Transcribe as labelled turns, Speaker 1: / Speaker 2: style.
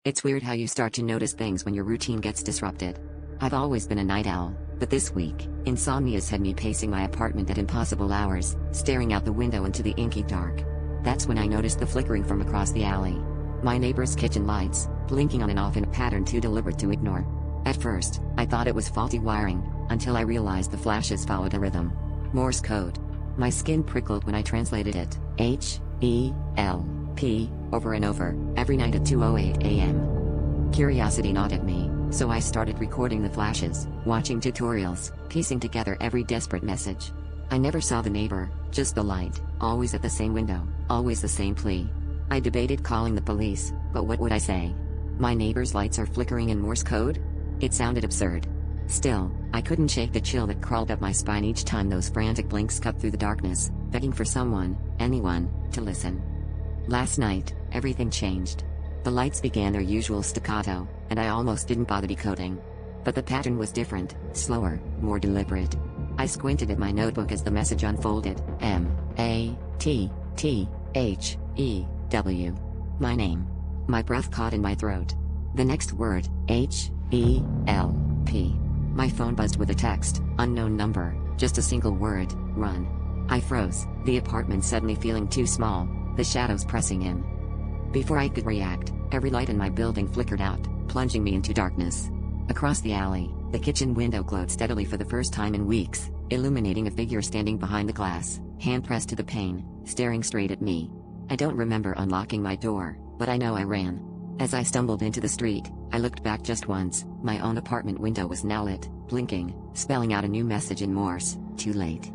Speaker 1: It's weird how you start to notice things when your routine gets disrupted. I've always been a night owl, but this week, insomnia's had me pacing my apartment at impossible hours, staring out the window into the inky dark. That's when I noticed the flickering from across the alley. My neighbor's kitchen lights, blinking on and off in a pattern too deliberate to ignore. At first, I thought it was faulty wiring, until I realized the flashes followed a rhythm. Morse code. My skin prickled when I translated it, H-E-L-P, over and over, every night at 2:08 a.m. Curiosity gnawed at me, so I started recording the flashes, watching tutorials, piecing together every desperate message. I never saw the neighbor, just the light, always at the same window, always the same plea. I debated calling the police, but what would I say? My neighbor's lights are flickering in Morse code? It sounded absurd. Still, I couldn't shake the chill that crawled up my spine each time those frantic blinks cut through the darkness, begging for someone, anyone, to listen. Last night, everything changed. The lights began their usual staccato, and I almost didn't bother decoding. But the pattern was different, slower, more deliberate. I squinted at my notebook as the message unfolded, M-A-T-T-H-E-W. My name. My breath caught in my throat. The next word, H-E-L-P. My phone buzzed with a text, unknown number, just a single word, run. I froze, the apartment suddenly feeling too small, the shadows pressing in. Before I could react, every light in my building flickered out, plunging me into darkness. Across the alley, the kitchen window glowed steadily for the first time in weeks, illuminating a figure standing behind the glass, hand pressed to the pane, staring straight at me. I don't remember unlocking my door, but I know I ran. As I stumbled into the street, I looked back just once. My own apartment window was now lit, blinking, spelling out a new message in Morse, too late.